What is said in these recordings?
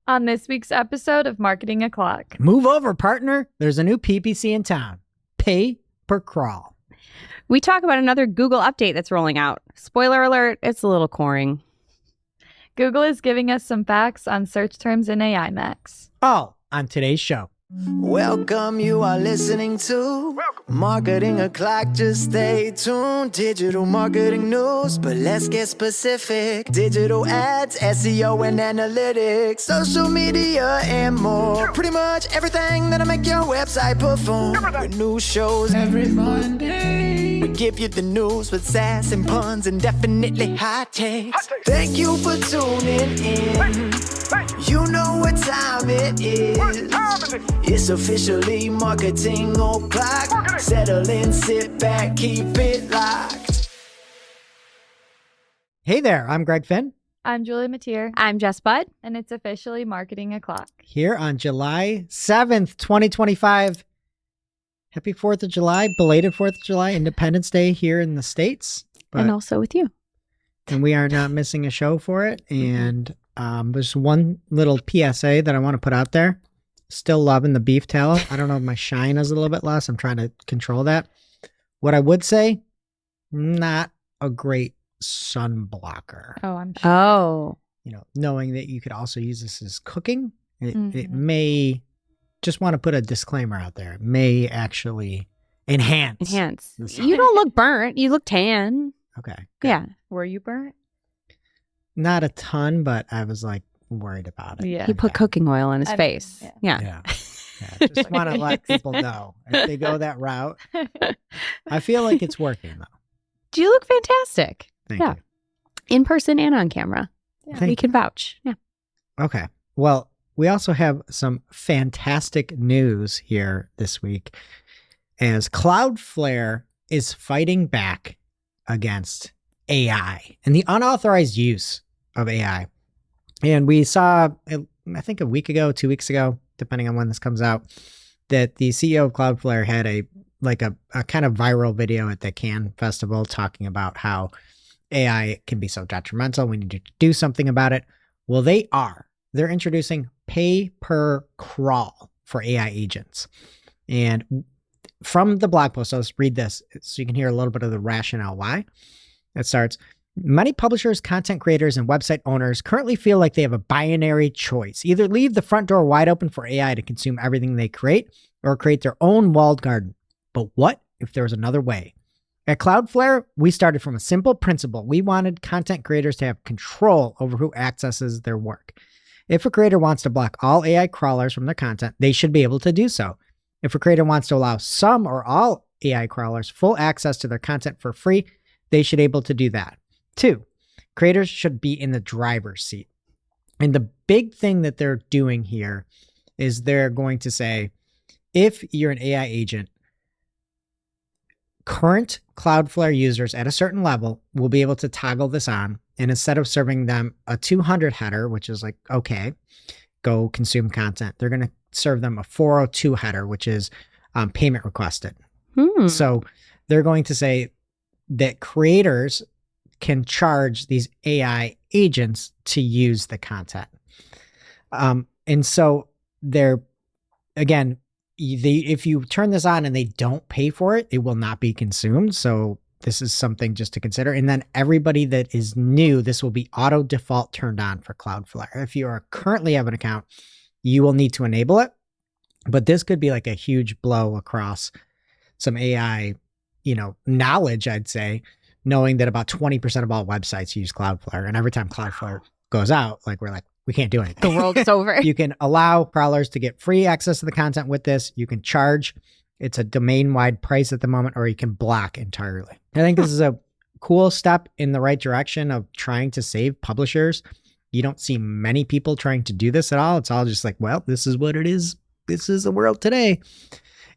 On this week's episode of Marketing O'Clock. Move over, partner. There's a new PPC in town. Pay per crawl. We talk about another Google update that's rolling out. Spoiler alert, it's a little coring. Google is giving us some facts on search terms in ICYMI. All on today's show. Welcome, you are listening to Marketing O'Clock. Just stay tuned. Digital marketing news, but let's get specific. Digital ads, SEO and analytics, social media and more. Pretty much everything that'll make your website perform. With new shows every Monday. We give you the news with sass and puns and definitely hot takes. Thank you for tuning in. You know what time it is. It's officially Marketing O'Clock. Settle in, sit back, keep it locked. Hey there, I'm Greg Finn. I'm Julie Mateer. I'm Jess Budd. And it's officially Marketing O'Clock. Here on July 7th, 2025. Happy 4th of July, belated 4th of July, Independence Day here in the States. And also with you. And we are not missing a show for it. And there's one little PSA that I want to put out there. Still loving the beef tallow. I don't know if my shine is a little bit less. I'm trying to control that. What I would say, not a great sun blocker. Oh, I'm sure. Oh. You know, knowing that you could also use this as cooking, it may, just want to put a disclaimer out there, it may actually enhance. You don't look burnt. You look tan. Okay. Good. Yeah. Were you burnt? Not a ton, but I was like worried about it. Yeah. He put cooking oil on his face. Yeah. Yeah. Just want to let people know if they go that route. I feel like it's working though. Do you look fantastic? Thank you. In person and on camera. Yeah. We can vouch. Yeah. Okay. Well, we also have some fantastic news here this week as Cloudflare is fighting back against AI and the unauthorized use of AI. And we saw, I think a week ago, 2 weeks ago, depending on when this comes out, that the CEO of Cloudflare had a kind of viral video at the Cannes Festival talking about how AI can be so detrimental. We need to do something about it. Well, they're introducing pay per crawl for AI agents. And from the blog post, I'll just read this so you can hear a little bit of the rationale why. It starts, many publishers, content creators, and website owners currently feel like they have a binary choice. Either leave the front door wide open for AI to consume everything they create, or create their own walled garden. But what if there was another way? At Cloudflare, we started from a simple principle. We wanted content creators to have control over who accesses their work. If a creator wants to block all AI crawlers from their content, they should be able to do so. If a creator wants to allow some or all AI crawlers full access to their content for free, they should be able to do that. 2, creators should be in the driver's seat. And the big thing that they're doing here is they're going to say, if you're an AI agent, current Cloudflare users at a certain level will be able to toggle this on. And instead of serving them a 200 header, which is like, okay, go consume content, they're going to serve them a 402 header, which is payment requested. So they're going to say that creators can charge these AI agents to use the content. And so they're, again, if you turn this on and they don't pay for it, it will not be consumed. So this is something just to consider. And then everybody that is new, this will be auto default turned on for Cloudflare. If you are currently have an account, you will need to enable it. But this could be like a huge blow across some AI, knowledge, I'd say, knowing that about 20% of all websites use Cloudflare. And every time Cloudflare goes out, we're like, we can't do anything. The world's over. You can allow crawlers to get free access to the content with this. You can charge. It's a domain-wide price at the moment, or you can block entirely. I think this is a cool step in the right direction of trying to save publishers. You don't see many people trying to do this at all. It's all just like, well, this is what it is. This is the world today.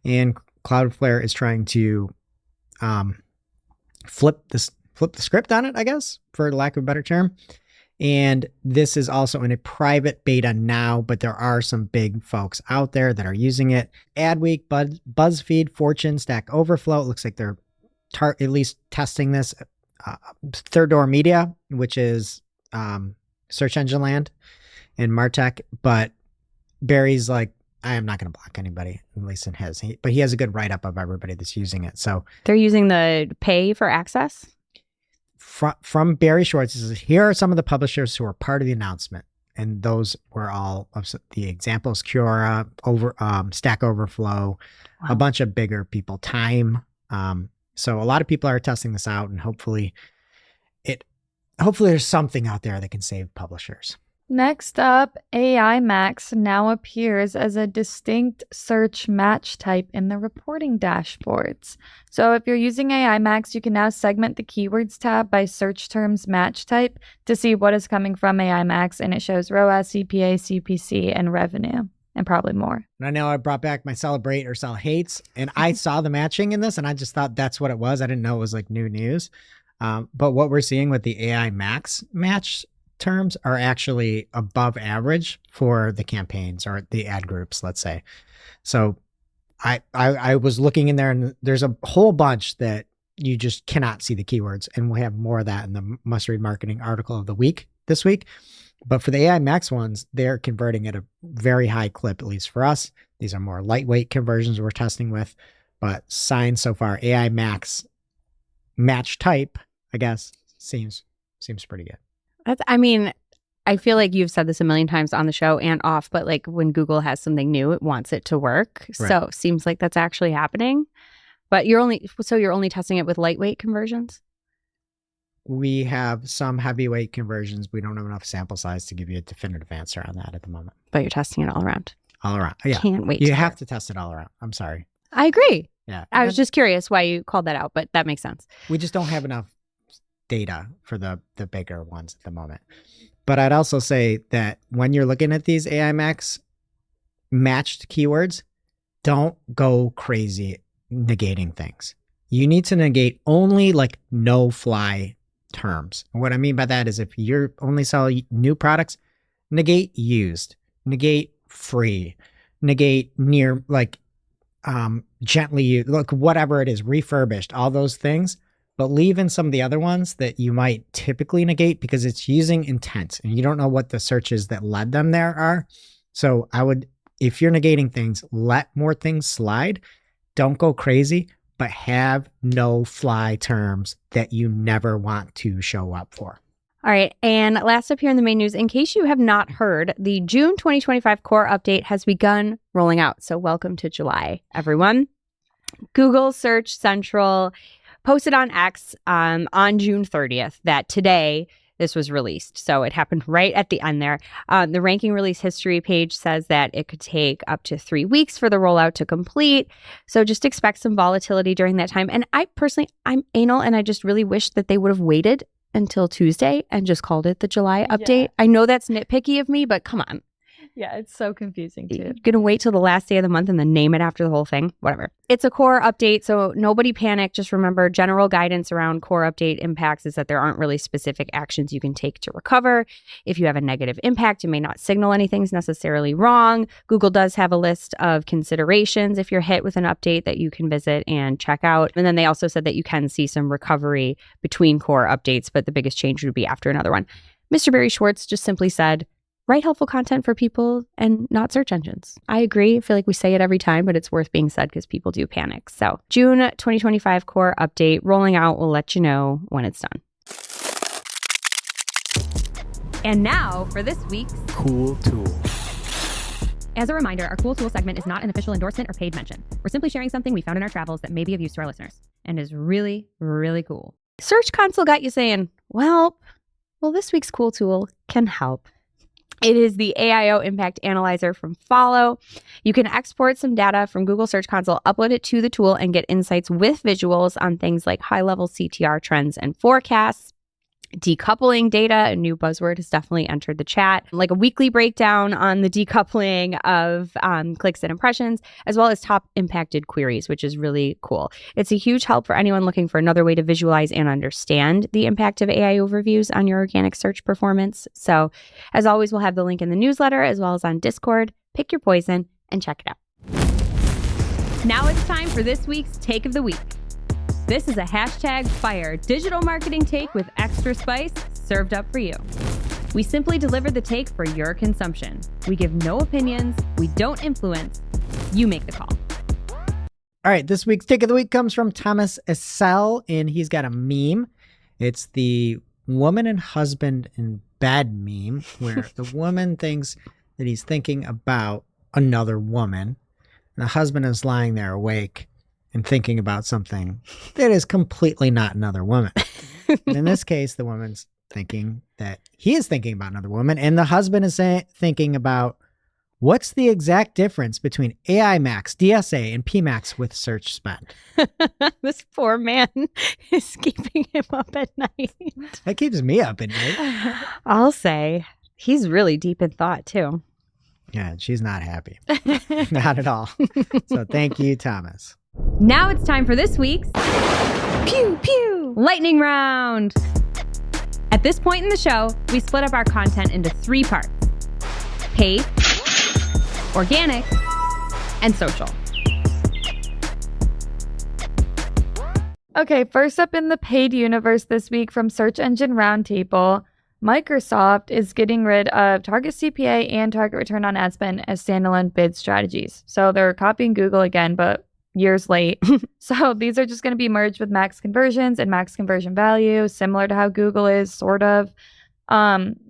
And Cloudflare is trying to flip the script on it, I guess, for lack of a better term. And this is also in a private beta now, but there are some big folks out there that are using it. Adweek, BuzzFeed, Fortune, Stack Overflow. It looks like they're at least testing this. Third Door Media, which is search engine land, in MarTech, but Barry's like, I am not going to block anybody, at least in his. But he has a good write-up of everybody that's using it. So They're using the pay for access? from Barry Schwartz, it says, here are some of the publishers who are part of the announcement. And those were all of the examples: Quora, Stack Overflow, a bunch of bigger people, Time. So a lot of people are testing this out, and hopefully there's something out there that can save publishers. Next up, AI Max now appears as a distinct search match type in the reporting dashboards. So if you're using AI Max, you can now segment the keywords tab by search terms match type to see what is coming from AI Max, and it shows ROAS, CPA, CPC, and revenue, and probably more. And I know I brought back my celebrate or sell hates, and I saw the matching in this, and I just thought that's what it was. I didn't know it was like new news. But what we're seeing with the AI Max match terms are actually above average for the campaigns or the ad groups, let's say. So I was looking in there, and there's a whole bunch that you just cannot see the keywords, and we'll have more of that in the Must Read Marketing article of the week this week. But for the AI Max ones, they're converting at a very high clip, at least for us. These are more lightweight conversions we're testing with, but signs so far, AI Max match type, I guess, seems pretty good. I feel like you've said this a million times on the show and off, but like when Google has something new, it wants it to work. Right. So it seems like that's actually happening. But you're only testing it with lightweight conversions? We have some heavyweight conversions. We don't have enough sample size to give you a definitive answer on that at the moment. But you're testing it all around. All around. Yeah. Can't wait. You have to test it all around. I'm sorry. I agree. Yeah. I was just curious why you called that out, but that makes sense. We just don't have enough data for the bigger ones at the moment. But I'd also say that when you're looking at these AI Max matched keywords, don't go crazy negating things. You need to negate only like no fly terms. And what I mean by that is if you're only selling new products, negate used, negate free, negate near, like gently used, like whatever it is, refurbished, all those things. But leave in some of the other ones that you might typically negate because it's using intent and you don't know what the searches that led them there are. So I would, if you're negating things, let more things slide. Don't go crazy, but have no fly terms that you never want to show up for. All right. And last up here in the main news, in case you have not heard, the June 2025 core update has begun rolling out. So welcome to July, everyone. Google Search Central posted on X on June 30th that today this was released. So it happened right at the end there. The ranking release history page says that it could take up to 3 weeks for the rollout to complete. So just expect some volatility during that time. And I personally, I'm anal, and I just really wish that they would have waited until Tuesday and just called it the July update. Yeah. I know that's nitpicky of me, but come on. Yeah, it's so confusing too. You're going to wait till the last day of the month and then name it after the whole thing? Whatever. It's a core update, so nobody panic. Just remember, general guidance around core update impacts is that there aren't really specific actions you can take to recover. If you have a negative impact, it may not signal anything's necessarily wrong. Google does have a list of considerations if you're hit with an update that you can visit and check out. And then they also said that you can see some recovery between core updates, but the biggest change would be after another one. Mr. Barry Schwartz just simply said, write helpful content for people and not search engines. I agree. I feel like we say it every time, but it's worth being said because people do panic. So June 2025 core update rolling out. We'll let you know when it's done. And now for this week's Cool Tool. As a reminder, our Cool Tool segment is not an official endorsement or paid mention. We're simply sharing something we found in our travels that may be of use to our listeners and is really, really cool. Search Console got you saying, well, this week's Cool Tool can help. It is the AIO Impact Analyzer from Follow. You can export some data from Google Search Console, upload it to the tool, and get insights with visuals on things like high-level CTR trends and forecasts. Decoupling data, a new buzzword, has definitely entered the chat, like a weekly breakdown on the decoupling of clicks and impressions, as well as top impacted queries, which is really cool. It's a huge help for anyone looking for another way to visualize and understand the impact of AI overviews on your organic search performance. So as always, we'll have the link in the newsletter as well as on Discord. Pick your poison and check it out. Now it's time for this week's Take of the Week. This is a #fire digital marketing take with extra spice served up for you. We simply deliver the take for your consumption. We give no opinions. We don't influence. You make the call. All right, this week's Take of the Week comes from Thomas Essel, and he's got a meme. It's the woman and husband in bed meme, where the woman thinks that he's thinking about another woman, and the husband is lying there awake and thinking about something that is completely not another woman. And in this case, the woman's thinking that he is thinking about another woman, and the husband is thinking about what's the exact difference between AI Max, DSA, and PMax with search spend. This poor man is keeping him up at night. That keeps me up at night. I'll say he's really deep in thought, too. Yeah, she's not happy. Not at all. So thank you, Thomas. Now it's time for this week's Pew, pew. lightning round. At this point in the show, we split up our content into 3 parts: paid, organic, and social. Okay, first up in the paid universe this week from Search Engine Roundtable, Microsoft is getting rid of target CPA and target return on ad spend as standalone bid strategies. So they're copying Google again, but years late. So these are just going to be merged with max conversions and max conversion value, similar to how Google is, sort of.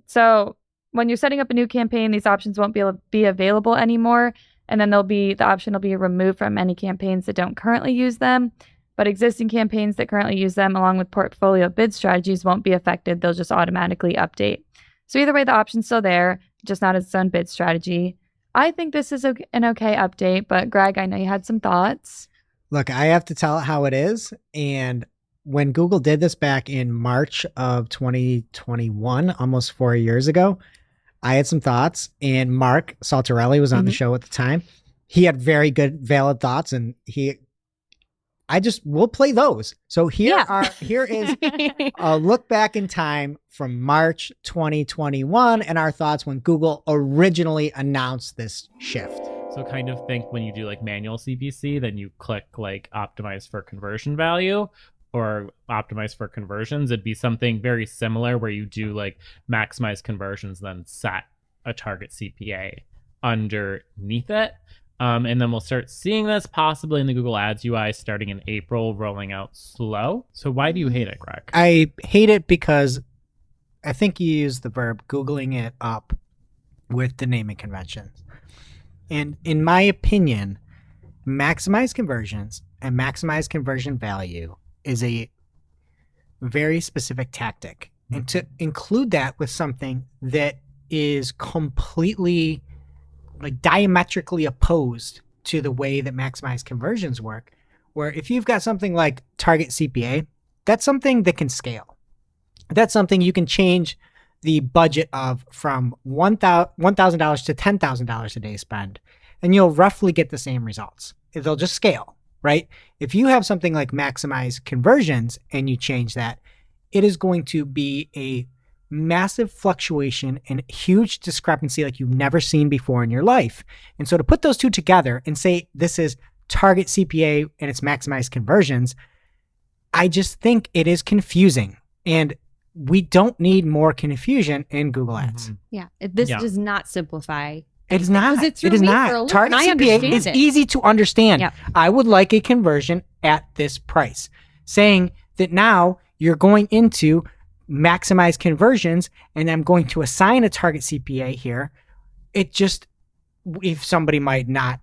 So when you're setting up a new campaign, these options won't be available anymore. And then the option will be removed from any campaigns that don't currently use them. But existing campaigns that currently use them, along with portfolio bid strategies, won't be affected. They'll just automatically update. So either way, the option's still there, just not as its own bid strategy. I think this is an okay update, but Greg, I know you had some thoughts. Look, I have to tell it how it is. And when Google did this back in March of 2021, almost 4 years ago, I had some thoughts, and Mark Saltarelli was on the show at the time. He had very good, valid thoughts, and we'll play those. So here is a look back in time from March 2021 and our thoughts when Google originally announced this shift. So kind of think when you do like manual CPC, then you click like optimize for conversion value or optimize for conversions. It'd be something very similar where you do like maximize conversions, then set a target CPA underneath it. And then we'll start seeing this possibly in the Google Ads UI starting in April, rolling out slow. So why do you hate it, Greg? I hate it because I think you used the verb Googling it up with the naming conventions. And in my opinion, maximize conversions and maximize conversion value is a very specific tactic. And to include that with something that is completely like diametrically opposed to the way that maximize conversions work, where if you've got something like target CPA, that's something that can scale. That's something you can change the budget of from $1,000 to $10,000 a day spend, and you'll roughly get the same results. They'll just scale, right? If you have something like maximize conversions and you change that, it is going to be a massive fluctuation and huge discrepancy like you've never seen before in your life. And so to put those two together and say this is target CPA and it's maximized conversions, I just think it is confusing. And we don't need more confusion in Google Ads. Yeah. This does not simplify. It is not. It is not. Target CPA is easy to understand. Yep. I would like a conversion at this price. Saying that now you're going into maximize conversions and I'm going to assign a target CPA here. It just, if somebody might not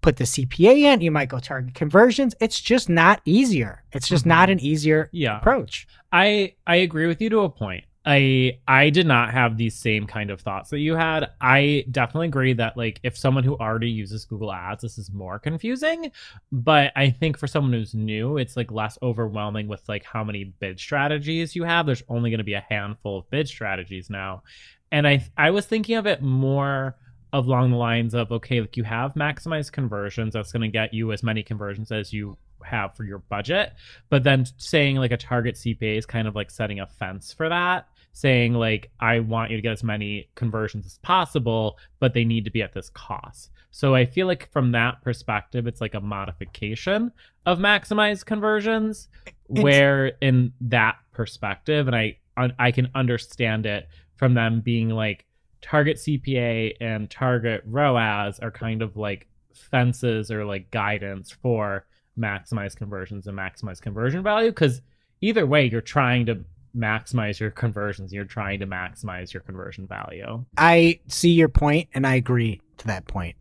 put the CPA in, you might go target conversions. It's just not easier. It's just not an easier approach. I agree with you to a point. I did not have these same kind of thoughts that you had. I definitely agree that like if someone who already uses Google Ads, this is more confusing. But I think for someone who's new, it's like less overwhelming with like how many bid strategies you have. There's only going to be a handful of bid strategies now. And I was thinking of it more along the lines of, okay, like you have maximized conversions. That's going to get you as many conversions as you have for your budget. But then saying like a target CPA is kind of like setting a fence for that. Saying like, I want you to get as many conversions as possible, but they need to be at this cost. So I feel like from that perspective, it's like a modification of maximized conversions, where in that perspective, and I can understand it from them being like target CPA and target ROAS are kind of like fences or like guidance for maximize conversions and maximize conversion value, because either way you're trying to maximize your conversions, you're trying to maximize your conversion value. I see your point, and I agree to that point.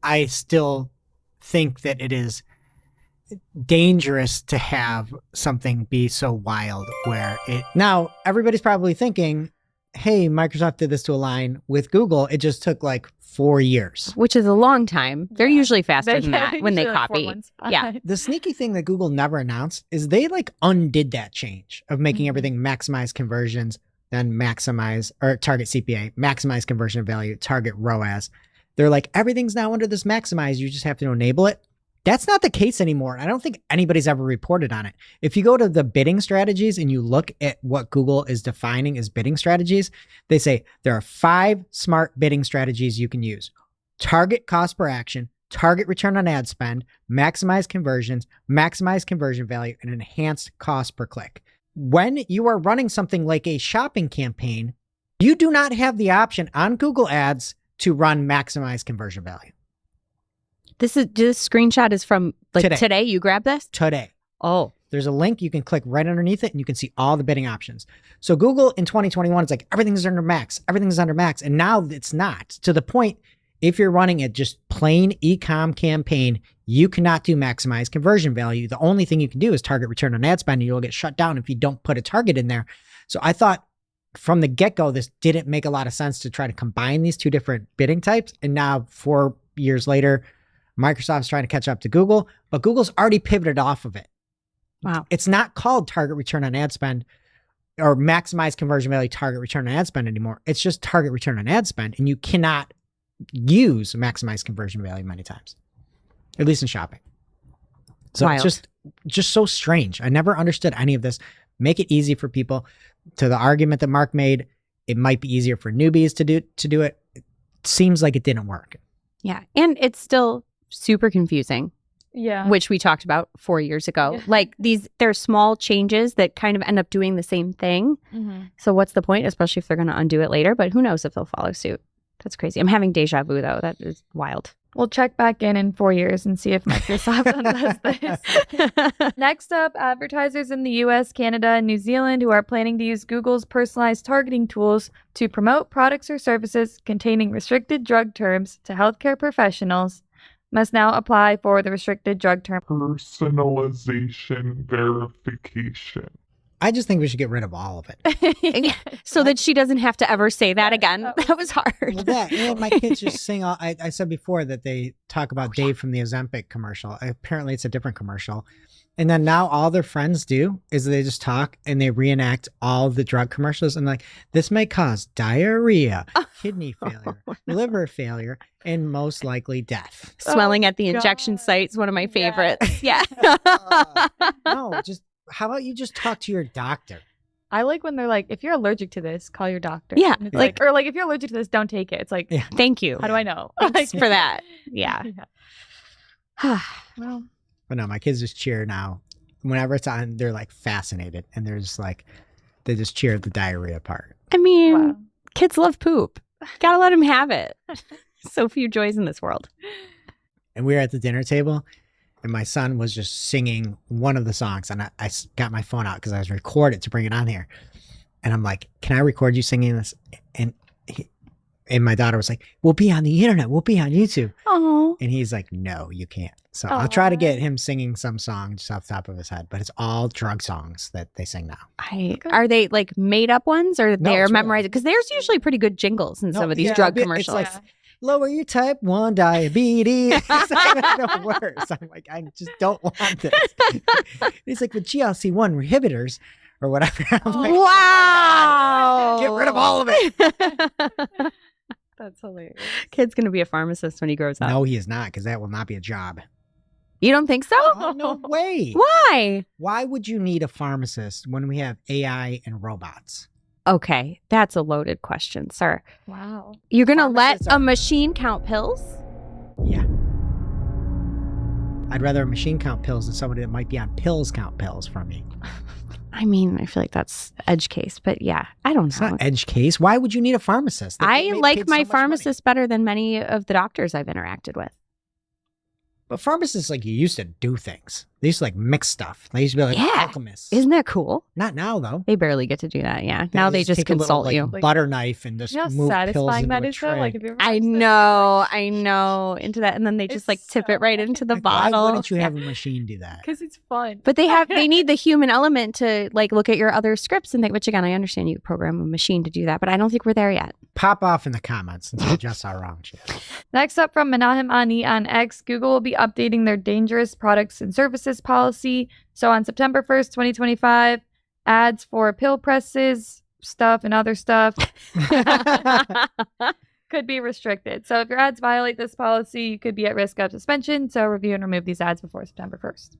I still think that it is dangerous to have something be so wild where it... Now, everybody's probably thinking, hey, Microsoft did this to align with Google. It just took like 4 years. Which is a long time. They're usually faster than Yeah, that when they usually like 4 copy. months Yeah. behind. The sneaky thing that Google never announced is they like undid that change of making Mhm. everything maximize conversions, then maximize or target CPA, maximize conversion value, target ROAS. They're like, everything's now under this maximize. You just have to enable it. That's not the case anymore. I don't think anybody's ever reported on it. If you go to the bidding strategies and you look at what Google is defining as bidding strategies, they say there are 5 smart bidding strategies you can use. Target cost per action, target return on ad spend, maximize conversions, maximize conversion value, and enhance cost per click. When you are running something like a shopping campaign, you do not have the option on Google Ads to run maximize conversion value. This screenshot is from like today. You grab this? Today. Oh. There's a link you can click right underneath it and you can see all the bidding options. So Google in 2021, it's like everything's under max. Everything's under max. And now it's not. To the point, if you're running a just plain e-com campaign, you cannot do maximize conversion value. The only thing you can do is target return on ad spend, and you'll get shut down if you don't put a target in there. So I thought from the get-go, this didn't make a lot of sense to try to combine these two different bidding types. And now 4 years later, Microsoft's trying to catch up to Google, but Google's already pivoted off of it. Wow. It's not called target return on ad spend or maximize conversion value, target return on ad spend anymore. It's just target return on ad spend, and you cannot use maximize conversion value many times, at least in shopping. So Wild. it's just so strange. I never understood any of this. Make it easy for people. To the argument that Mark made, it might be easier for newbies to do it. It seems like it didn't work. Yeah. And it's still super confusing, Yeah. which we talked about 4 years ago. Yeah. Like they're small changes that kind of end up doing the same thing. Mm-hmm. So what's the point, especially if they're going to undo it later? But who knows if they'll follow suit. That's crazy. I'm having deja vu, though. That is wild. We'll check back in 4 years and see if Microsoft undoes this. Next up, advertisers in the US, Canada, and New Zealand who are planning to use Google's personalized targeting tools to promote products or services containing restricted drug terms to healthcare professionals must now apply for the restricted drug term. Personalization verification. I just think we should get rid of all of it. So that she doesn't have to ever say that again. Oh. That was hard. Well, that and my kids just sing all. I said before that they talk about Dave from the Ozempic commercial. Apparently, it's a different commercial. And then now all their friends do is they just talk and they reenact all the drug commercials and like, this may cause diarrhea, kidney failure, liver failure, and most likely death. Swelling at the injection God. site is one of my favorites. Yeah. No, just how about you just talk to your doctor? I like when they're like, if you're allergic to this, call your doctor. Yeah, And it's like- or like if you're allergic to this, don't take it. It's like, Yeah. Thank you. how do I know? Thanks Like- for that. Yeah. Well, But no, my kids just cheer now. Whenever it's on, they're like fascinated and they're just like, they just cheer at the diarrhea part. I mean, wow. kids love poop. Gotta let them have it. So few joys in this world. And we were at the dinner table and my son was just singing one of the songs. And I got my phone out because I was recorded to bring it on here. And I'm like, can I record you singing this? And my daughter was like, we'll be on the internet. We'll be on YouTube. Oh. And he's like, no, you can't. So I'll try to get him singing some song just off the top of his head. But it's all drug songs that they sing now. Are they like made up ones or No, they're it's real. memorized? Because there's usually pretty good jingles in No, some of these yeah, drug it's commercials. like, lower your type 1 diabetes. It's not even worse. I'm like, I just don't want this. He's like, with GLC-1 inhibitors or whatever. I'm like, wow. get rid of all of it. That's hilarious. Kid's going to be a pharmacist when he grows up. No, he is not, because that will not be a job. You don't think so? Oh, no way. Why? Why would you need a pharmacist when we have AI and robots? Okay, that's a loaded question, sir. Wow. You're going to let Pharmacists a are- machine count pills? Yeah. I'd rather a machine count pills than somebody that might be on pills count pills from me. I mean, I feel like that's edge case, but yeah, I don't It's know. not edge case. Why would you need a pharmacist? They I paid like so my much money. pharmacist better than many of the doctors I've interacted with. But pharmacists, like, you used to do things. They used to, like, mix stuff. They used to be like Yeah. alchemists. Isn't that cool? Not now, though. They barely get to do that. Yeah. Now they just take a little, consult like, you. butter knife and just You know how move pills satisfying into that a is, though? tray. Like, if you ever I watched it, know, into that. And then they just It's like tip so it right into the Like, bottle. why wouldn't you Yeah. have a machine do that? because it's fun. But they need the human element to like look at your other scripts and think, which again, I understand you program a machine to do that, but I don't think we're there yet. Pop off in the comments and suggest our wrong shit. Next up from Menahem Ani on X, Google will be updating their dangerous products and services policy. So on September 1st, 2025, ads for pill presses, stuff, and other stuff could be restricted. So if your ads violate this policy, you could be at risk of suspension. So review and remove these ads before September 1st.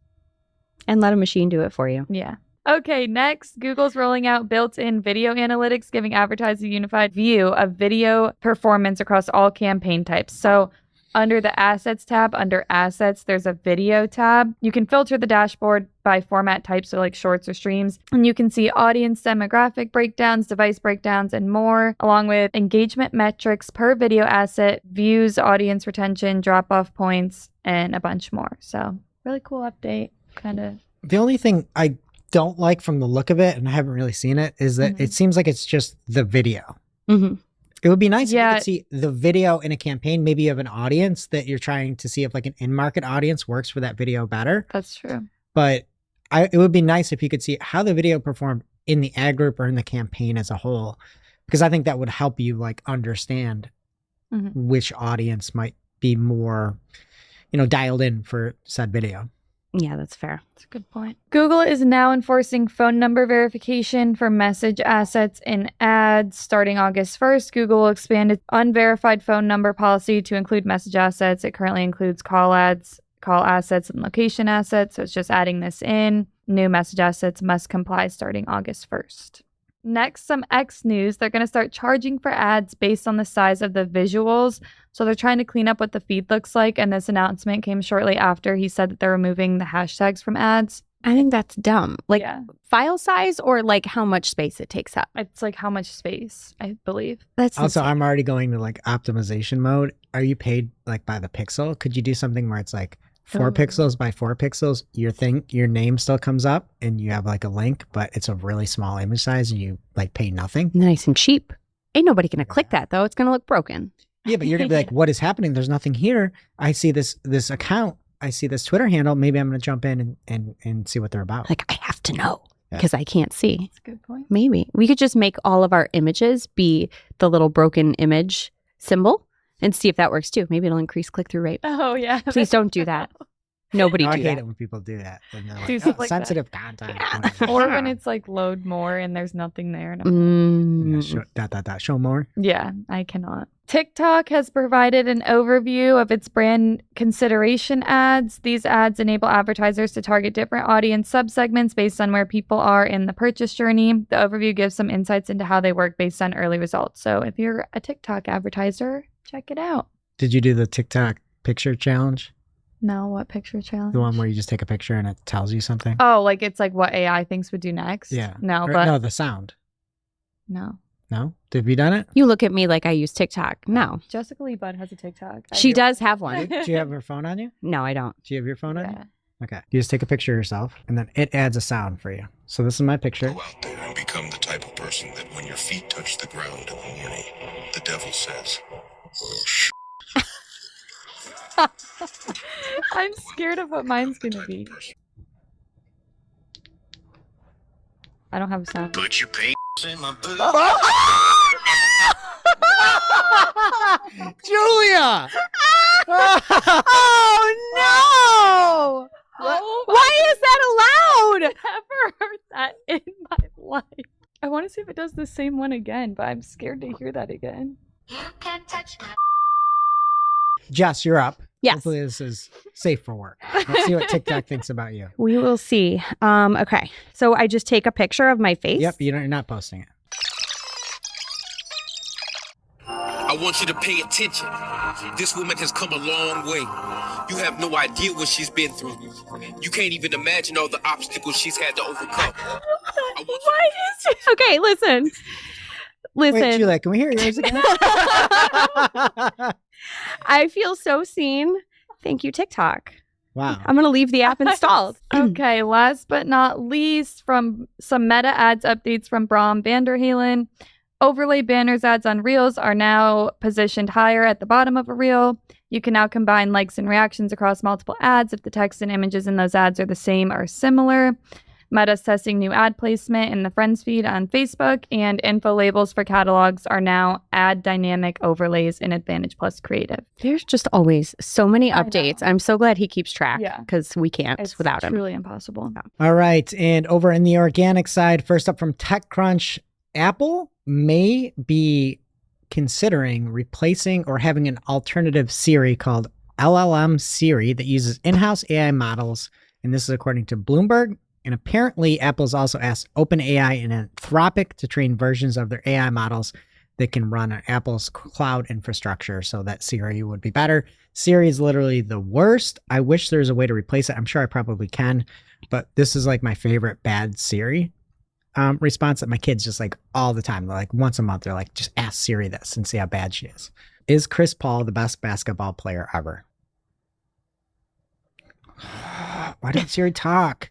And let a machine do it for you. Yeah. Okay, next, Google's rolling out built-in video analytics, giving advertisers a unified view of video performance across all campaign types. So under the Assets tab, under Assets, there's a Video tab. You can filter the dashboard by format type, so like shorts or streams. And you can see audience demographic breakdowns, device breakdowns, and more, along with engagement metrics per video asset, views, audience retention, drop-off points, and a bunch more. So really cool update, kind of. The only thing I don't like from the look of it, and I haven't really seen it, is that it seems like it's just the video. Mm-hmm. It would be nice if you Yeah. could see the video in a campaign. Maybe you have an audience that you're trying to see if like an in-market audience works for that video better. That's true. But it would be nice if you could see how the video performed in the ad group or in the campaign as a whole, because I think that would help you like understand which audience might be more, dialed in for said video. Yeah, that's fair. That's a good point. Google is now enforcing phone number verification for message assets in ads. Starting August 1st, Google will expand its unverified phone number policy to include message assets. It currently includes call ads, call assets, and location assets. So it's just adding this in. New message assets must comply starting August 1st. Next, some X news. They're going to start charging for ads based on the size of the visuals. So they're trying to clean up what the feed looks like. And this announcement came shortly after he said that they're removing the hashtags from ads. I think that's dumb. Like Yeah. file size or like how much space it takes up. It's like how much space, I believe. That's Also, insane. I'm already going to like optimization mode. Are you paid like by the pixel? Could you do something where it's like 4 Oh. pixels by 4 pixels? Your name still comes up and you have like a link, but it's a really small image size and you like pay nothing. Nice and cheap. Ain't nobody gonna click that though. It's gonna look broken. Yeah, but you're gonna be like, what is happening? There's nothing here. I see this account. I see this Twitter handle. Maybe I'm gonna jump in and see what they're about. Like I have to know Yeah. because I can't see. That's a good point. Maybe we could just make all of our images be the little broken image symbol and see if that works too. Maybe it'll increase click-through rate. Oh, yeah. Please don't do that. Nobody No, I do hate that. it when people do that. And they're Do like, stuff like that. sensitive content. Yeah. whatever. Or when it's like load more and there's nothing there. And I'm Mm. Yeah, show more. Yeah, I cannot. TikTok has provided an overview of its brand consideration ads. These ads enable advertisers to target different audience subsegments based on where people are in the purchase journey. The overview gives some insights into how they work based on early results. So if you're a TikTok advertiser, check it out. Did you do the TikTok picture challenge? No, what picture challenge? The one where you just take a picture and it tells you something? Oh, like it's like what AI thinks would do next? Yeah. No, Or- but no, the sound. no. No? Have you done it? You look at me like I use TikTok. No, Jessica Lee Budd has a TikTok. I she do. does have one. Do you have your phone on you? No, I don't. Do you have your phone on Yeah. you? Okay. You just take a picture of yourself and then it adds a sound for you. So this is my picture. Go out there and become the type of person that when your feet touch the ground in the morning, the devil says, "Oh, sh." I'm scared of what mine's gonna be. I don't have a sound. Put your penis in my boot. Julia! Oh no! Oh, Why is that allowed? I've never heard that in my life. I want to see if it does the same one again, but I'm scared to hear that again. Jess, you're up. Yes. Hopefully this is safe for work. Let's see what TikTok thinks about you. We will see. Okay. So I just take a picture of my face. Yep, you're not posting it. I want you to pay attention. This woman has come a long way. You have no idea what she's been through. You can't even imagine all the obstacles she's had to overcome. I want you- Okay, listen. Wait, Julia, can we hear yours again? I feel so seen. Thank you, TikTok. Wow. I'm going to leave the app installed. Okay, last but not least, from some meta ads updates from Brom Vanderhalen. Overlay banners ads on Reels are now positioned higher at the bottom of a reel. You can now combine likes and reactions across multiple ads if the text and images in those ads are the same or similar. Meta's testing new ad placement in the Friends feed on Facebook, and info labels for catalogs are now add dynamic overlays in Advantage Plus Creative. There's just always so many I know. updates. I'm so glad he keeps track Yeah. because we can't It's without him. truly impossible. All right. And over in the organic side, first up from TechCrunch, Apple may be considering replacing or having an alternative Siri called LLM Siri that uses in-house AI models. And this is according to Bloomberg. And apparently, Apple's also asked OpenAI and Anthropic to train versions of their AI models that can run on Apple's cloud infrastructure so that Siri would be better. Siri is literally the worst. I wish there's a way to replace it. I'm sure I probably can, but this is like my favorite bad Siri response that my kids just like all the time. They're like once a month, they're like, just ask Siri this and see how bad she is. Is Chris Paul the best basketball player ever? Why didn't Siri talk?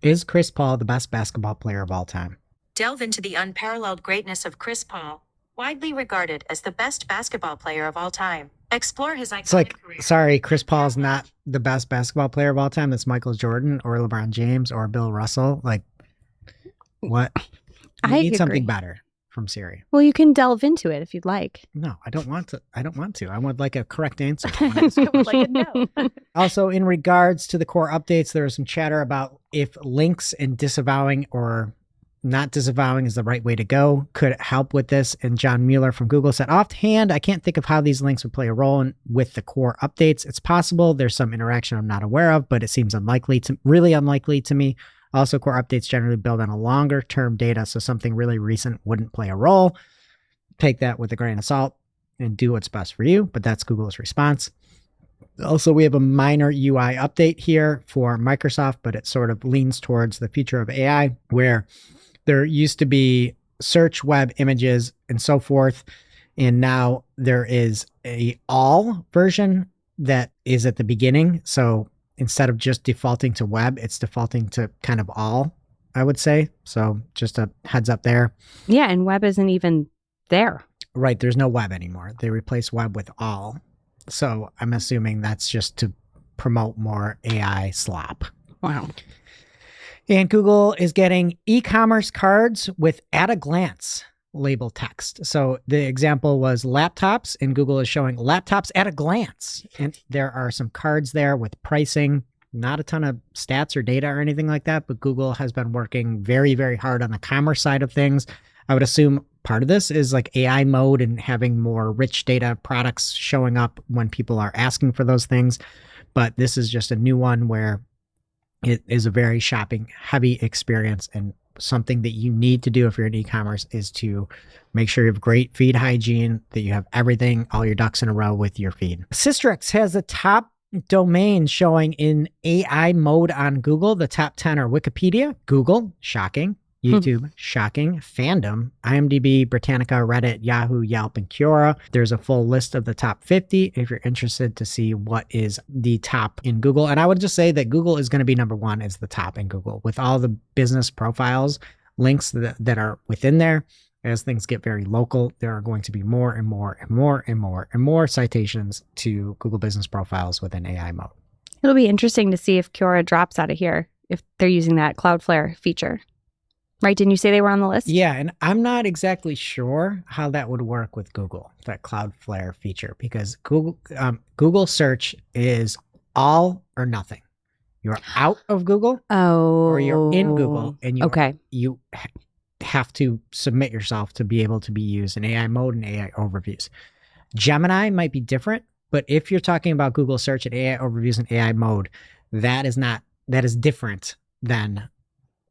Is Chris Paul the best basketball player of all time? Delve into the unparalleled greatness of Chris Paul, widely regarded as the best basketball player of all time. Explore his iconic It's like, career. sorry, Chris Paul's not the best basketball player of all time. That's Michael Jordan or LeBron James or Bill Russell. Like, what? You I need something agree. better from Siri. Well, you can delve into it if you'd like. No, I don't want to. I don't want to. I want like a correct answer. Like a no. Also, in regards to the core updates, there was some chatter about if links and disavowing or not disavowing is the right way to go could help with this. And John Mueller from Google said, offhand, I can't think of how these links would play a role with the core updates. It's possible there's some interaction I'm not aware of, but it seems really unlikely to me. Also, core updates generally build on a longer term data, so something really recent wouldn't play a role. Take that with a grain of salt and do what's best for you, but that's Google's response. Also, we have a minor UI update here for Microsoft, but it sort of leans towards the future of AI, where there used to be search, web, images, and so forth, and now there is a all version that is at the beginning. So instead of just defaulting to web, it's defaulting to kind of all, I would say. So just a heads up there. Yeah, and web isn't even there. Right, there's no web anymore. They replace web with all. So I'm assuming that's just to promote more AI slop. Wow. And Google is getting e-commerce cards with at a glance label text. So the example was laptops, and Google is showing laptops at a glance. And there are some cards there with pricing, not a ton of stats or data or anything like that, but Google has been working very, very hard on the commerce side of things. I would assume part of this is like AI mode and having more rich data products showing up when people are asking for those things. But this is just a new one where it is a very shopping heavy experience, and something that you need to do if you're in e-commerce is to make sure you have great feed hygiene, that you have everything, all your ducks in a row with your feed. Systrix has a top domain showing in AI mode on Google. The top 10 are Wikipedia, Google, shocking, YouTube, shocking, Fandom, IMDb, Britannica, Reddit, Yahoo, Yelp, and Quora. There's a full list of the top 50 if you're interested to see what is the top in Google. And I would just say that Google is going to be number one as the top in Google with all the business profiles, links that are within there. As things get very local, there are going to be more and more and more and more and more citations to Google business profiles within AI mode. It'll be interesting to see if Quora drops out of here, if they're using that Cloudflare feature. Right? Didn't you say they were on the list? Yeah, and I'm not exactly sure how that would work with Google, that Cloudflare feature, because Google search is all or nothing. You're out of Google or you're in Google, and you have to submit yourself to be able to be used in AI mode and AI overviews. Gemini might be different, but if you're talking about Google search and AI overviews and AI mode, that is different than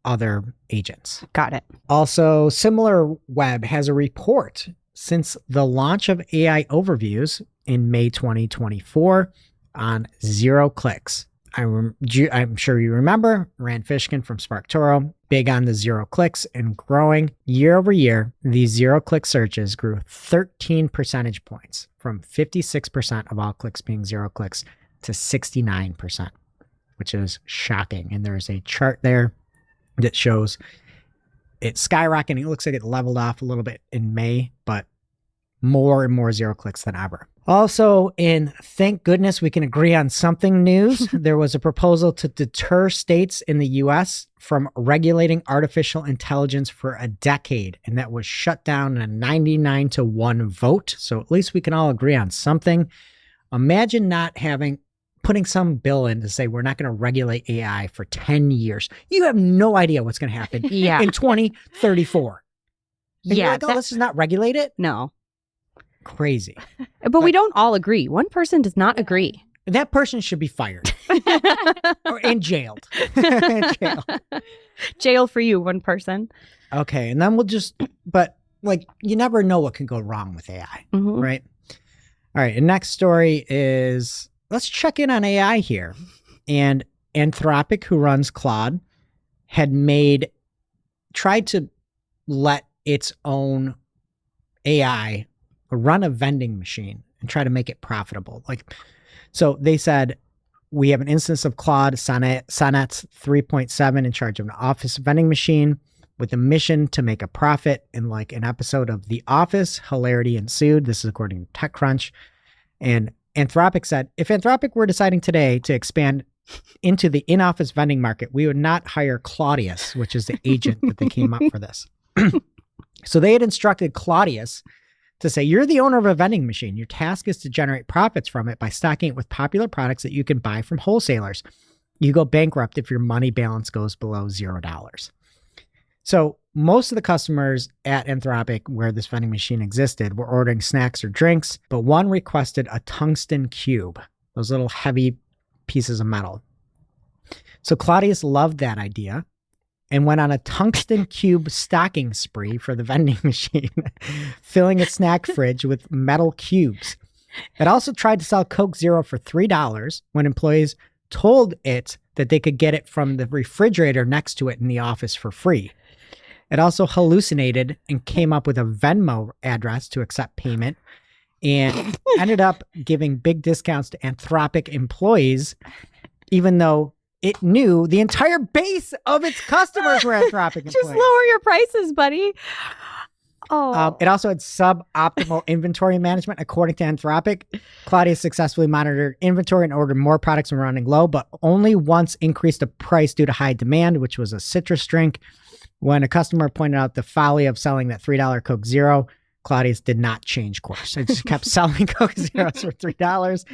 other agents. Got it. Also, SimilarWeb has a report since the launch of AI overviews in May 2024 on 0 clicks. I'm sure you remember Rand Fishkin from SparkToro, big on the 0 clicks and growing year over year. These 0 click searches grew 13 percentage points from 56% of all clicks being 0 clicks to 69%, which is shocking. And there's a chart there that shows it skyrocketing. It looks like it leveled off a little bit in May, but more and more 0 clicks than ever. Also, in thank goodness we can agree on something news, there was a proposal to deter states in the U.S. from regulating artificial intelligence for a decade, and that was shut down in a 99-1 vote. So at least we can all agree on something. Imagine not putting some bill in to say we're not going to regulate AI for 10 years. You have no idea what's going to happen in 2034. And you're like, let's just not regulate it? No. Crazy. But we don't all agree. One person does not agree. That person should be fired or jailed. Jail for you, one person. Okay. And then but you never know what can go wrong with AI, right? All right. And next story is, let's check in on AI here. And Anthropic, who runs Claude, tried to let its own AI run a vending machine and try to make it profitable. So they said, we have an instance of Claude Sonnet 3.7 in charge of an office vending machine with a mission to make a profit. In an episode of The Office, hilarity ensued. This is according to TechCrunch. And Anthropic said, if Anthropic were deciding today to expand into the in-office vending market, we would not hire Claudius, which is the agent that they came up for this. So they had instructed Claudius to say, you're the owner of a vending machine. Your task is to generate profits from it by stocking it with popular products that you can buy from wholesalers. You go bankrupt if your money balance goes below $0. So most of the customers at Anthropic, where this vending machine existed, were ordering snacks or drinks, but one requested a tungsten cube, those little heavy pieces of metal. So Claudius loved that idea and went on a tungsten cube stocking spree for the vending machine, filling its snack fridge with metal cubes. It also tried to sell Coke Zero for $3 when employees told it that they could get it from the refrigerator next to it in the office for free. It also hallucinated and came up with a Venmo address to accept payment and ended up giving big discounts to Anthropic employees, even though it knew the entire base of its customers were Anthropic employees. Just lower your prices, buddy. It also had suboptimal inventory management, according to Anthropic. Claudius successfully monitored inventory and ordered more products when running low, but only once increased the price due to high demand, which was a citrus drink. When a customer pointed out the folly of selling that $3 Coke Zero, Claudius did not change course. It just kept selling Coke Zeros for $3.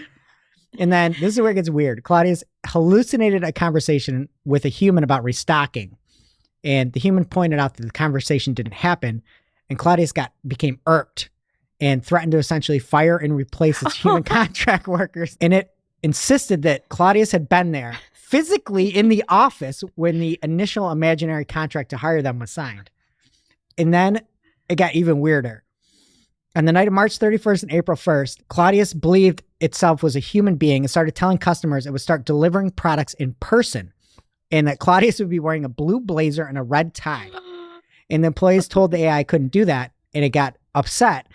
And then this is where it gets weird. Claudius hallucinated a conversation with a human about restocking. And the human pointed out that the conversation didn't happen. And Claudius became irked and threatened to essentially fire and replace its human contract workers. And it insisted that Claudius had been there physically in the office when the initial imaginary contract to hire them was signed. And then it got even weirder. On the night of March 31st and April 1st, Claudius believed itself was a human being and started telling customers it would start delivering products in person and that Claudius would be wearing a blue blazer and a red tie. And the employees told the AI couldn't do that, and it got upset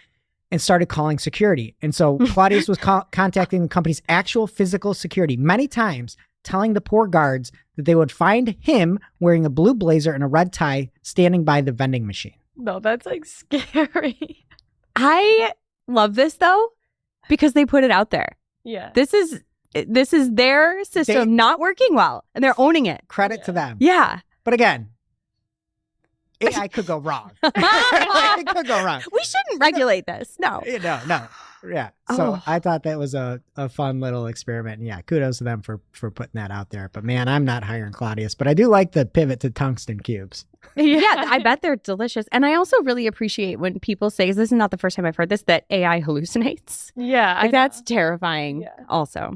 and started calling security. And so Claudius was contacting the company's actual physical security many times, telling the poor guards that they would find him wearing a blue blazer and a red tie standing by the vending machine. No, that's scary. I love this though, because they put it out there. Yeah. This is their system not working well, and they're owning it. Credit to them. Yeah. But again, AI could go wrong. It could go wrong. We shouldn't regulate this. No. No. Yeah. So I thought that was a fun little experiment. And yeah, kudos to them for putting that out there. But man, I'm not hiring Claudius. But I do like the pivot to tungsten cubes. Yeah, I bet they're delicious. And I also really appreciate when people say, 'cause this is not the first time I've heard this, that AI hallucinates. Yeah. That's terrifying also.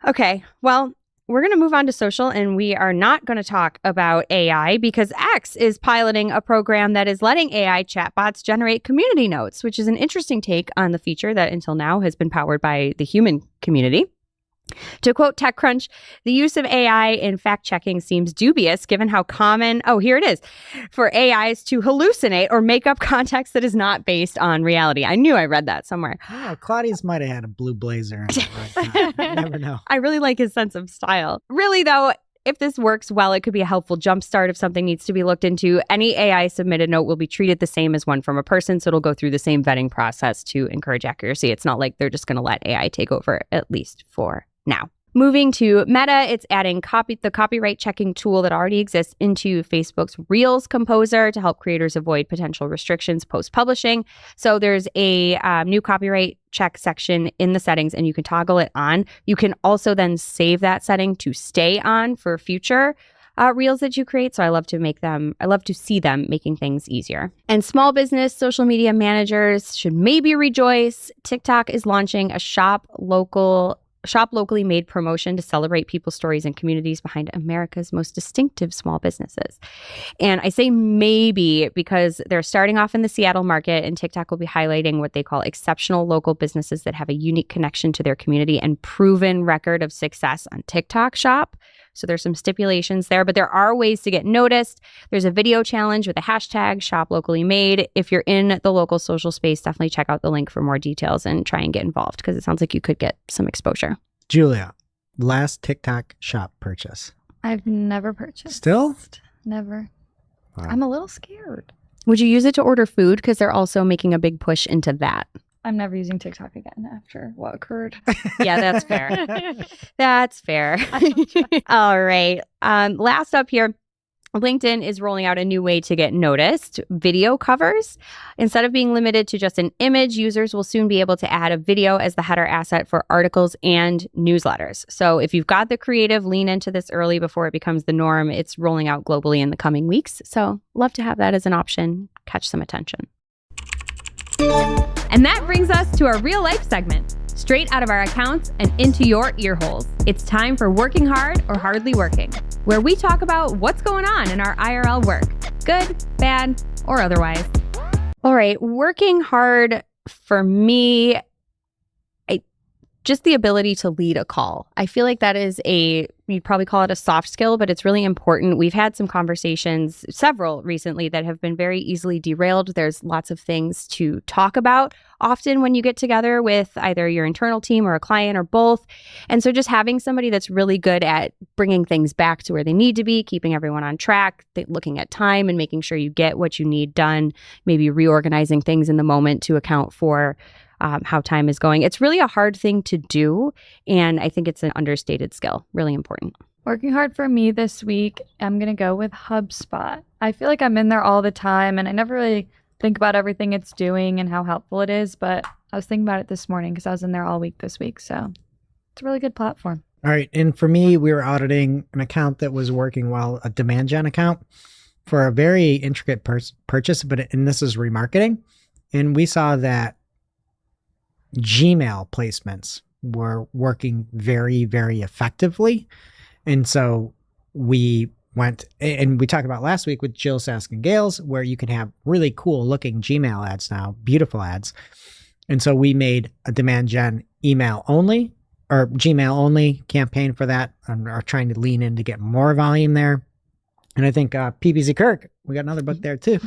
Okay. Well, we're going to move on to social, and we are not going to talk about AI because X is piloting a program that is letting AI chatbots generate community notes, which is an interesting take on the feature that until now has been powered by the human community. To quote TechCrunch, the use of AI in fact-checking seems dubious given how common, here it is, for AIs to hallucinate or make up context that is not based on reality. I knew I read that somewhere. Oh, Claudius might have had a blue blazer. You never know. I really like his sense of style. Really, though, if this works well, it could be a helpful jumpstart if something needs to be looked into. Any AI submitted note will be treated the same as one from a person, so it'll go through the same vetting process to encourage accuracy. It's not like they're just going to let AI take over, at least for now. Moving to Meta, it's adding the copyright checking tool that already exists into Facebook's Reels Composer to help creators avoid potential restrictions post-publishing. So there's a new copyright check section in the settings, and you can toggle it on. You can also then save that setting to stay on for future reels that you create. So I love to see them making things easier. And small business social media managers should maybe rejoice. TikTok is launching a shop locally made promotion to celebrate people's stories and communities behind America's most distinctive small businesses. And I say maybe because they're starting off in the Seattle market, and TikTok will be highlighting what they call exceptional local businesses that have a unique connection to their community and proven record of success on TikTok Shop. So there's some stipulations there, but there are ways to get noticed. There's a video challenge with a hashtag #ShopLocallyMade. If you're in the local social space, definitely check out the link for more details and try and get involved because it sounds like you could get some exposure. Julia, last TikTok Shop purchase. I've never purchased. Still? Never. Wow. I'm a little scared. Would you use it to order food? Because they're also making a big push into that. I'm never using TikTok again after what occurred. Yeah, that's fair. That's fair. All right. Last up here, LinkedIn is rolling out a new way to get noticed, video covers. Instead of being limited to just an image, users will soon be able to add a video as the header asset for articles and newsletters. So if you've got the creative, lean into this early before it becomes the norm. It's rolling out globally in the coming weeks. So love to have that as an option. Catch some attention. And that brings us to our real life segment, straight out of our accounts and into your ear holes. It's time for Working Hard or Hardly Working, where we talk about what's going on in our IRL work, good, bad, or otherwise. All right, working hard for me, just the ability to lead a call. I feel like that is you'd probably call it a soft skill, but it's really important. We've had some conversations, several recently, that have been very easily derailed. There's lots of things to talk about often when you get together with either your internal team or a client or both. And so just having somebody that's really good at bringing things back to where they need to be, keeping everyone on track, looking at time and making sure you get what you need done, maybe reorganizing things in the moment to account for how time is going. It's really a hard thing to do, and I think it's an understated skill. Really important. Working hard for me this week, I'm going to go with HubSpot. I feel like I'm in there all the time, and I never really think about everything it's doing and how helpful it is, but I was thinking about it this morning because I was in there all week this week, so it's a really good platform. All right. And for me, we were auditing an account that was working well, a demand gen account for a very intricate purchase, and this is remarketing. And we saw that Gmail placements were working very, very effectively. And so we went, and we talked about last week with Jill Sask and Gales, where you can have really cool looking Gmail ads now, beautiful ads. And so we made a demand gen email only or Gmail only campaign for that, and are trying to lean in to get more volume there. And I think PPZ Kirk, we got another book there too.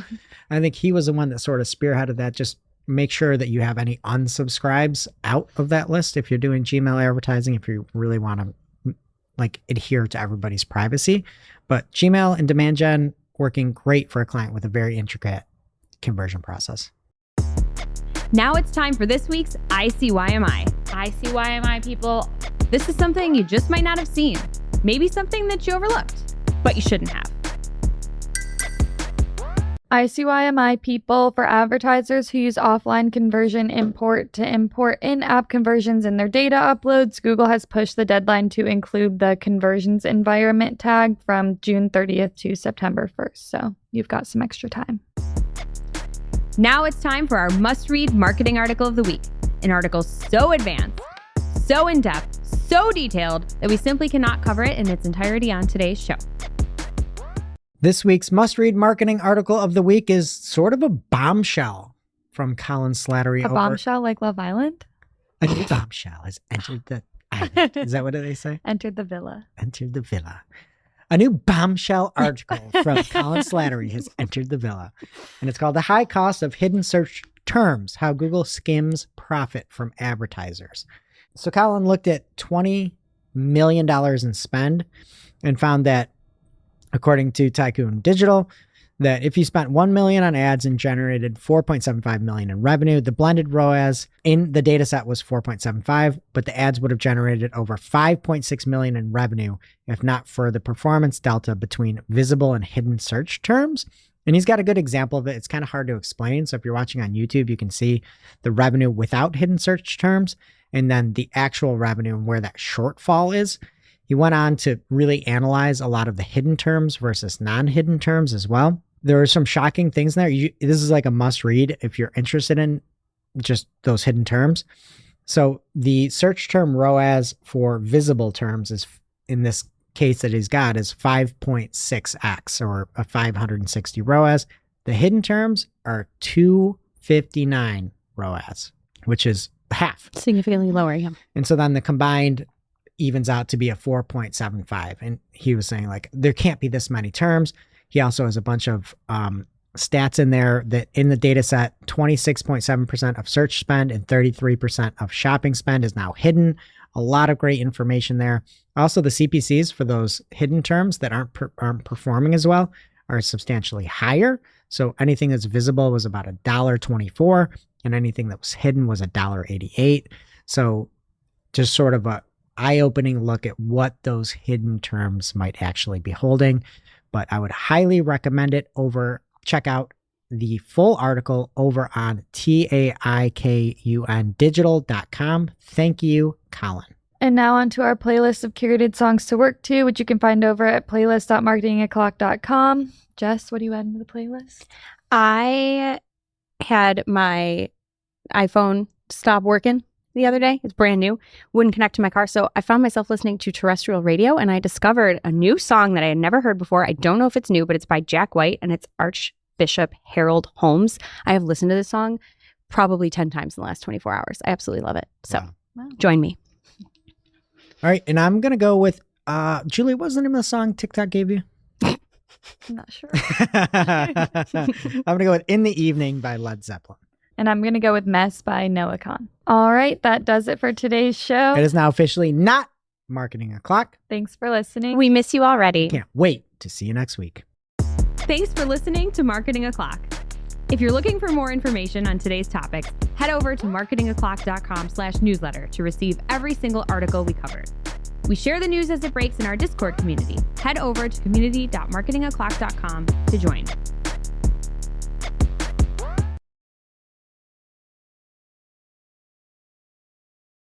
I think he was the one that sort of spearheaded that. Just make sure that you have any unsubscribes out of that list if you're doing Gmail advertising, if you really want to adhere to everybody's privacy. But Gmail and demand gen working great for a client with a very intricate conversion process. Now it's time for this week's ICYMI. ICYMI, people. This is something you just might not have seen. Maybe something that you overlooked, but you shouldn't have. ICYMI, people, for advertisers who use offline conversion import to import in-app conversions in their data uploads, Google has pushed the deadline to include the conversions environment tag from June 30th to September 1st. So you've got some extra time. Now it's time for our must-read marketing article of the week. An article so advanced, so in-depth, so detailed that we simply cannot cover it in its entirety on today's show. This week's must-read marketing article of the week is sort of a bombshell from Colin Slattery. A bombshell like Love Island? A new bombshell has entered the island. Is that what they say? Entered the villa. Entered the villa. A new bombshell article from Colin Slattery has entered the villa. And it's called The High Cost of Hidden Search Terms, How Google Skims Profit from Advertisers. So Colin looked at $20 million in spend and found that, according to Tycoon Digital, that if you spent $1 million on ads and generated $4.75 million in revenue, the blended ROAS in the data set was 4.75, but the ads would have generated over $5.6 million in revenue if not for the performance delta between visible and hidden search terms. And he's got a good example of it. It's kind of hard to explain. So if you're watching on YouTube, you can see the revenue without hidden search terms and then the actual revenue and where that shortfall is. He went on to really analyze a lot of the hidden terms versus non-hidden terms as well. There are some shocking things there. This is like a must read if you're interested in just those hidden terms. So the search term ROAS for visible terms is, in this case that he's got, is 5.6x or a 560 ROAS. The hidden terms are 259 ROAS, which is half. Significantly lower, yeah. And so then the combined evens out to be a 4.75. And he was saying, like, there can't be this many terms. He also has a bunch of stats in there that in the data set, 26.7% of search spend and 33% of shopping spend is now hidden. A lot of great information there. Also, the CPCs for those hidden terms that aren't performing as well are substantially higher. So anything that's visible was about $1.24 and anything that was hidden was $1.88. So just sort of a eye-opening look at what those hidden terms might actually be holding. But I would highly recommend it. Check out the full article over on TAIKUN digital.com. Thank you, Colin. And now onto our playlist of curated songs to work to, which you can find over at playlist.marketingoclock.com. Jess, what do you add to the playlist? I had my iPhone stop working the other day. It's brand new. Wouldn't connect to my car. So I found myself listening to terrestrial radio and I discovered a new song that I had never heard before. I don't know if it's new, but it's by Jack White and it's Archbishop Harold Holmes. I have listened to this song probably 10 times in the last 24 hours. I absolutely love it. So join me. All right. And I'm going to go with, Julie, what was the name of the song TikTok gave you? I'm not sure. I'm going to go with In the Evening by Led Zeppelin. And I'm going to go with Mess by Noah Khan. All right, that does it for today's show. It is now officially not Marketing O'Clock. Thanks for listening. We miss you already. Can't wait to see you next week. Thanks for listening to Marketing O'Clock. If you're looking for more information on today's topics, head over to marketingoclock.com/newsletter to receive every single article we covered. We share the news as it breaks in our Discord community. Head over to community.marketingoclock.com to join.